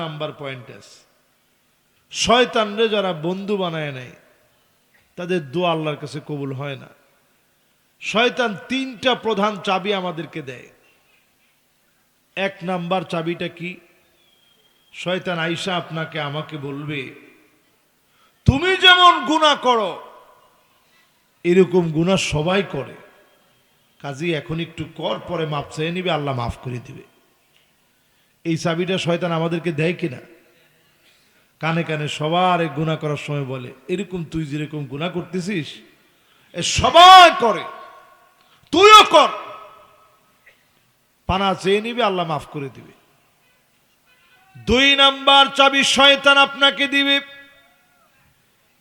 Number point আছে, শয়তানরে যারা বন্ধু বানায় নেয় তাদের দোয়া আল্লাহর কাছে কবুল হয় না। শয়তান তিনটা প্রধান চাবি আমাদেরকে দেয়। এক নাম্বার চাবিটা কি? শয়তান আইসা আপনাকে আমাকে বলবে, তুমি যেমন গুনাহ করো এরকম গুনাহ সবাই করে, কাজী এখন একটু কর, পরে মাপ চেয়ে নিবে, আল্লাহ মাফ করে দিবে। এই চাবিটা শয়তান আমাদেরকে দেয় কিনা? কানে কানে সবার এক গুনাহ করার সময় বলে, এরকম তুই যেরকম গুনাহ করতেছিস এ সবাই করে, তুইও কর, পানা চেয়ে নিবে, আল্লাহ মাফ করে দিবে। দুই নাম্বার চাবি শয়তান আপনাকে দিবে,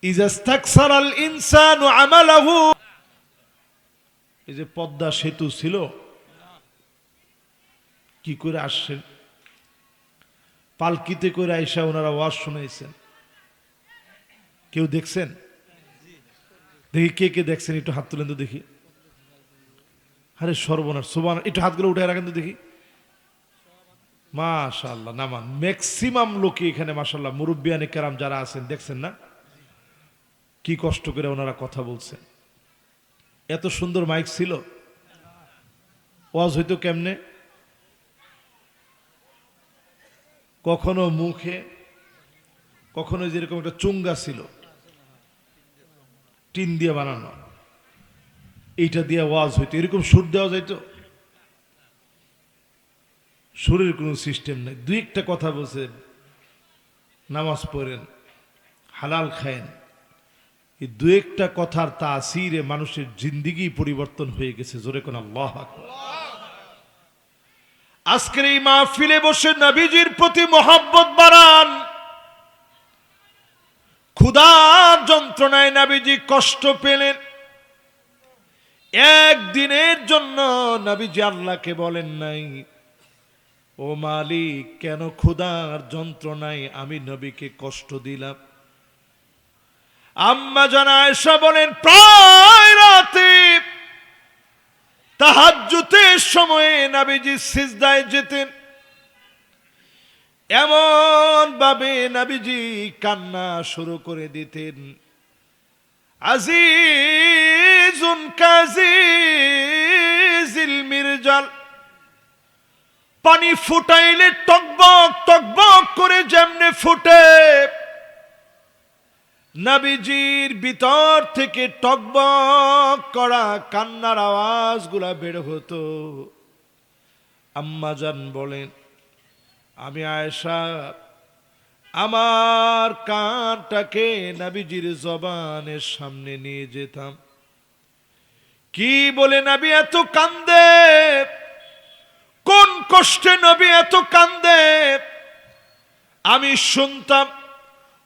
ইজাস্তাকসারাল ইনসানু আমালাহু। এই যে পদ্মা সেতু ছিল, কি করে আসছেন? পালকিতে করে আইসা ওনারা ওয়াজ শুনাইছেন। কেউ দেখছেন? দেখি কে কে দেখছেন, একটু হাত তুলেন তো দেখি। আরে সর্বনাশ, সুবহান, একটু হাতগুলো উঠে রাখেন তো দেখি। মাশাআল্লাহ, নামান ম্যাক্সিমাম লোকে এখানে মাশাআল্লাহ মুরব্বিয়ানে কেরাম যারা আছেন দেখছেন না কি কষ্ট করে ওনারা কথা বলছেন। এত সুন্দর মাইক ছিল, ওয়াজ হইতো কেমনে? কখনো মুখে, কখনো যেরকম একটা চুঙ্গা ছিল টিন দিয়ে বানানো, এইটা দিয়ে ওয়াজ হইতো। এরকম সুর দেওয়া যাইতো? সুরের কোনো সিস্টেম নেই। দুই একটা কথা বলছে, নামাজ পড়েন, হালাল খায়েন, এই দু একটা কথার তাসিরে মানুষের জিন্দিগি পরিবর্তন হয়ে গেছে। জোরে কোন আল্লাহু আকবার। আজকের এই মাহফিলে বসে নবীজির প্রতি মহব্বত বাড়ান। ক্ষুধার যন্ত্রণায় নবীজি কষ্ট পেলেন, একদিনের জন্য নবীজি আল্লাহকে বলেন নাই, ও মালিক কেন ক্ষুধার যন্ত্রণায় আমি নবীকে কষ্ট দিলাম? আম্মা জান আয়েশা বলেন, প্রায় রাতে তাহাজ্জুদের সময়ে নবীজি সিজদায় যেতেন, এমন ভাবে নবীজি কান্না শুরু করে দিতেন, আজিজুন কাজিজিল মিরজাল, পানি ফুটাইলে টকবক টকবক করে যেমনে ফুটে, নবীজির ভিতর থেকে টকবক করা কান্নার আওয়াজগুলা বের হতো। আম্মা জান বলেন, আমি আয়েশা আমার কানটাকে নবীজির জবানের সামনে নিয়ে যেতাম, কি বলে নবী এত কান্দে, কোন কষ্টে নবী এত কান্দে, আমি শুনতাম।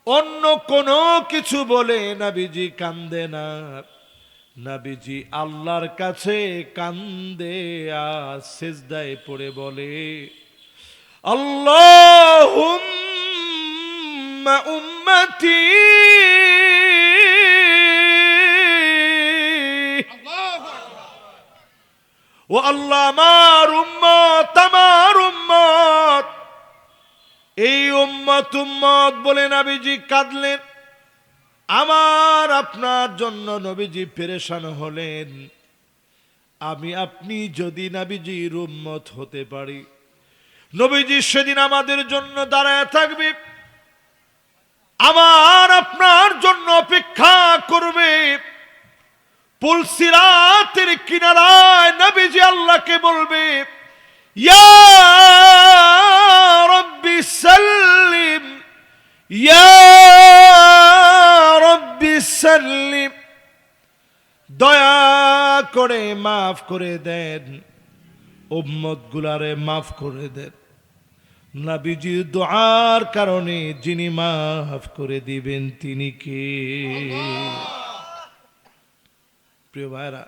অন্য কোনো কিছু বলে নবীজি কান্দে না, নবীজি আল্লাহর কাছে কান্দে আর সিজদায় পড়ে বলে, আল্লাহুম্মা উম্মতি, ও আল্লাহ আমার উম্মত, আমার উম্মত। এই উম্মত উম্মত বলে নবীজি কাঁদলেন। আমার আপনার জন্য নবীজি পেরেশান হলেন। আমি আপনি যদি নবীজির উম্মত হতে পারি, নবীজি সেদিন আমাদের জন্য দাঁড়ায় থাকবে, আমার আপনার জন্য অপেক্ষা করবে। পুলসিরাতের কিনারায় নবীজি আল্লাহকে বলবে, ইয়া রাব্বি সাল্লিম, ইয়া রাব্বি সাল্লিম, দয়া করে মাফ করে দেন, উম্মত গুলারে মাফ করে দেন। নবীজির দুআর কারণে যিনি মাফ করে দিবেন তিনি কে? প্রিয় ভাইরা,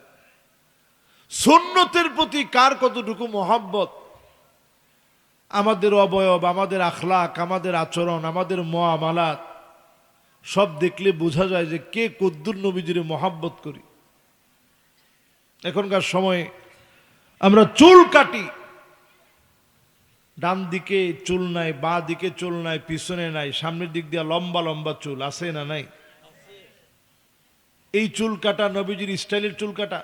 সুন্নতের প্রতি কার কতটুকু মহব্বত, আমাদের অবয়ব, আমাদের আখলাক, আমাদের আচরণ, আমাদের মুআমালাত সব দেখলে বোঝা যায় যে কে কদ্দুর নবীজির মহব্বত করি। এখনকার সময়ে আমরা চুল কাটি, ডান দিকে চুল নাই, বাঁ দিকে চুল নাই, পিছনে নাই, সামনের দিক দিয়ে লম্বা লম্বা চুল আছে না নাই? এই চুল কাটা নবীজির স্টাইলের চুল কাটা?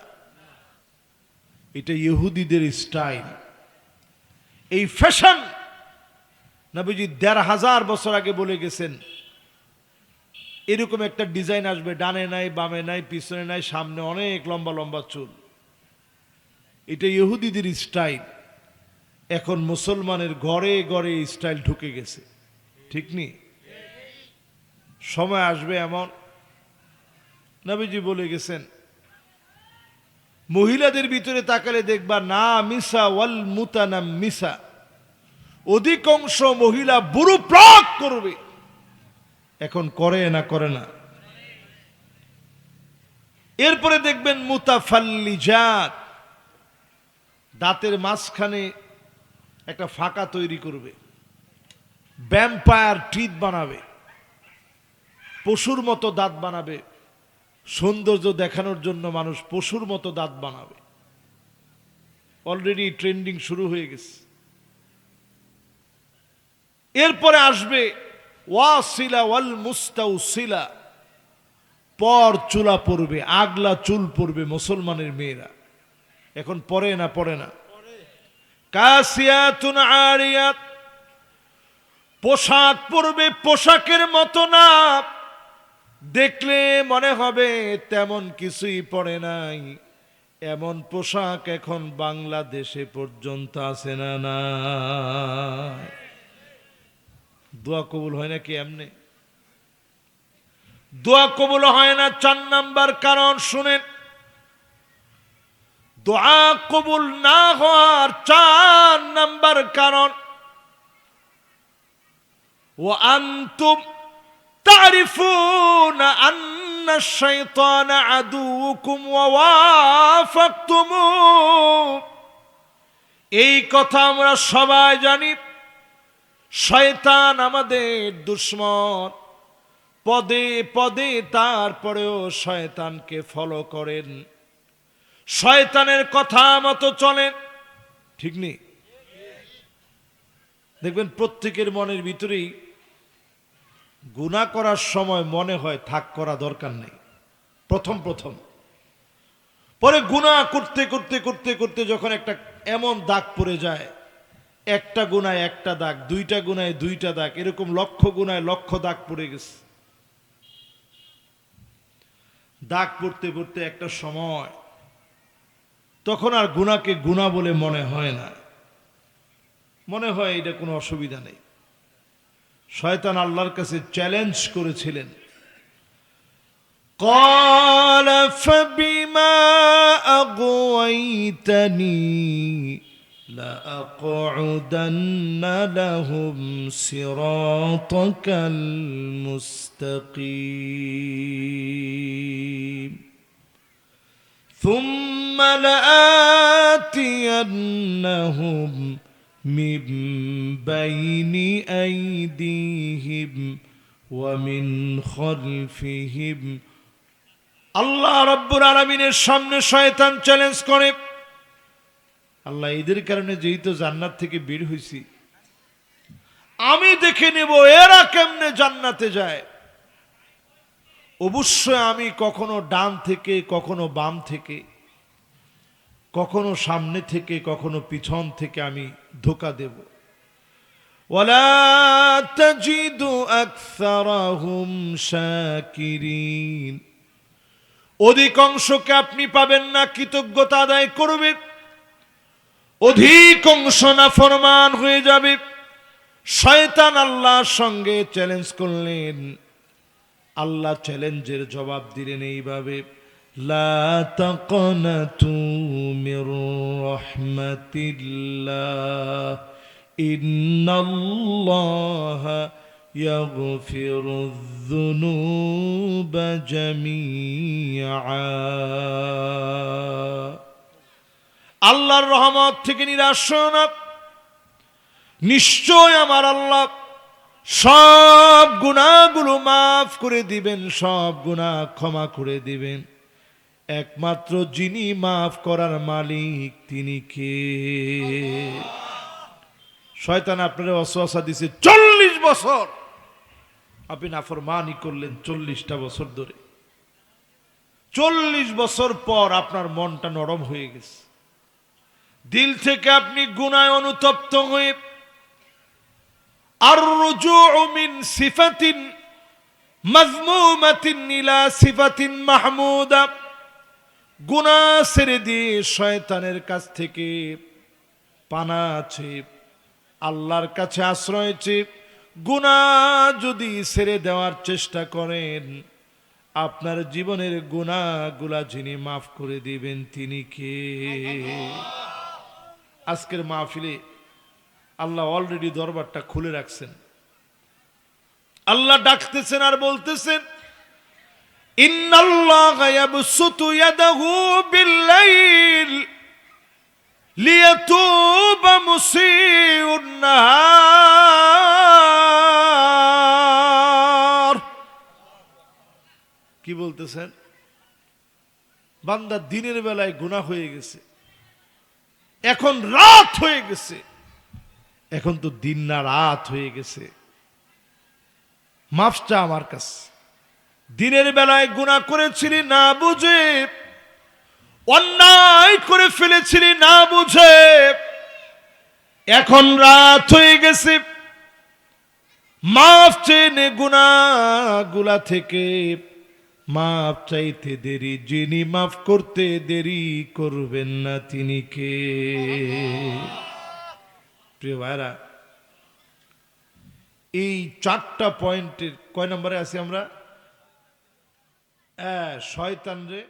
এটা ইহুদিদের স্টাইল। এই ফ্যাশন নবীজি ১৫০০ বছর আগে বলে গেছেন এরকম একটা ডিজাইন আসবে, ডানে নাই, বামে নাই, পিছনে নাই, সামনে অনেক লম্বা লম্বা চুল। এটা ইহুদিদের স্টাইল। এখন মুসলমানের ঘরে ঘরে স্টাইল ঢুকে গেছে, ঠিক নি? সময় আসবে এমন, নবীজি বলে গেছেন মহিলাদের ভিতরে তাকালে দেখবা না মিসা ওয়াল মুতানাম মিসা, অধিকাংশ মহিলা বুড়ো প্রাক করবে। এখন করে না করে না? এরপরে দেখবেন মুতাফাল্লিজাত, দাঁতের মাঝখানে একটা ফাঁকা তৈরি করবে, ভ্যাম্পায়ার টিথ বানাবে, পশুর মতো দাঁত বানাবে, সৌন্দর্য দেখানোর জন্য মানুষ পশুর মতো দাঁত বানাবে। অলরেডি ট্রেন্ডিং শুরু হয়ে গেছে। এরপরে আসবে ওয়াসিলা ওয়াল মুস্তাউসিলা, পর চুলা পরবে, আগলা চুল পরবে মুসলমানের মেয়েরা। এখন পরে না পরে না? কাসিয়াতুন আরিয়াত, পোশাক পরবে পোশাকের মতো না, দেখলে মনে হবে তেমন কিছুই পরে নাই। এমন পোশাক এখন বাংলাদেশে পর্যন্ত আছে না? না, দোয়া কবুল হয় নাকি এমনি? দোয়া কবুল হয় না ৪ নাম্বার কারণ শুনেন। দোয়া কবুল না হওয়ার ৪ নাম্বার কারণ, ওয়া আনতুম তারিফুনা আন্না শাইতানা আদুউকুম ওয়া ওয়াফাকতুমু, এই কথা আমরা সবাই জানি। শয়তান আমাদের দুশমন, পদে পদে তারপরেও শয়তানকে ফলো করেন, শয়তানের কথা মতো চলেন, ঠিক নেই? দেখবেন প্রত্যেকের মনের ভিতরেই গুনাহ করার সময় মনে হয় থাক করা দরকার নেই, প্রথম প্রথম। পরে গুনাহ করতে করতে করতে করতে যখন একটা এমন দাগ পড়ে যায়, একটা গুনায় একটা দাগ, দুইটা গুনায় দুইটা দাগ, এরকম লক্ষ গুনায় লক্ষ দাগ পড়ে গেছে। দাগ পড়তে পড়তে একটা সময় তখন আর গুনাহকে গুনাহ বলে মনে হয় না, মনে হয় এটা কোনো অসুবিধা নেই। শয়তান আল্লাহর কাছে চ্যালেঞ্জ করেছিলেন, قال فبما أغويتني لأقعدن لهم صراطك المستقيم ثم لآتينهم من بين أيديهم ومن خلفهم। আল্লাহ রাব্বুল আলামিনের সামনে শয়তান চ্যালেঞ্জ করে, আল্লাহ এদের কারণে যেহেতু জান্নাত থেকে বের হইছি, আমি দেখে নেব এরা কেমনে জান্নাতে যায়। অবশ্যই আমি কখনো ডান থেকে, কখনো বাম থেকে, কখনো সামনে থেকে, কখনো পিছন থেকে আমি ধোঁকা দেব। ওয়ালা তাজিদু আকসারাহুম শাকিরিন, অধিকাংশকে আপনি পাবেন না কৃতজ্ঞতা আদায় করবে, অধিকাংশ নাফরমান হয়ে যাবে। শয়তান আল্লাহর সঙ্গে চ্যালেঞ্জ করলেন, আল্লাহ চ্যালেঞ্জের জবাব দিলেন এইভাবে, লা তাকনাতু মির রাহমাতিল্লাহ ইন্নাল্লাহা ইয়াগফিরুয যুনুবা জামিআ। আল্লাহর রহমত থেকে নিরাশ হও না, নিশ্চয় আমার আল্লাহ সব গুনাহগুলো মাফ করে দিবেন, সব গুনাহ ক্ষমা করে দিবেন। একমাত্র যিনি মাফ করার মালিক তিনি কে? শয়তান আপনার ওয়াসওয়াসা দিছে 40 বছর আপনি নাফরমানি করলেন 40টা বছর ধরে। 40 বছর পর আপনার মনটা নরম হয়ে গেছে, দিল থেকে আপনি গুনায় অনুতপ্ত হয়ে আর রুজুউ মিন সিফাতিন মাযমুমাতিন ইলা সিফাতিন মাহমুদা, গুনাহ ছেড়ে দিয়ে শয়তানের কাছ থেকে পানা আছে, আল্লাহর কাছে আশ্রয় চেয়ে গুনাহ যদি ছেড়ে দেওয়ার চেষ্টা করেন, আপনার জীবনের গুনাহগুলা যিনি মাফ করে দিবেন তিনি কে? আজকের মাহফিলে আল্লাহ অলরেডি দরবারটা খুলে রাখছেন। আল্লাহ ডাকতেছেন আর বলতেছেন, ইন্নাল্লাহা ইয়াবসুতু ইয়াদাহু বিল-লাইল লিয়াতুবা মুসিউন নাহার। কি বলতেছেন? বান্দা দিনের বেলায় গুনাহ হয়ে গেছে, এখন রাত হয়ে গেছে, এখন তো দিন না রাত হয়ে গেছে, মাফ চা আমার কাছে। দিনের বেলায় গুনাহ করেছিলি না বুঝে, অন্যায় করে ফেলেছিলি না বুঝে, এখন রাত হয়ে গেছে, মাফ চেয়ে গুনাহগুলা থেকে মাফ চাইতে দেরি, যিনি মাফ করতে দেরি করবেন না তিনি কে? প্রিয় ভাইরা, এই 4টা পয়েন্টের কয় নম্বরে আছি আমরা? শয়তান রে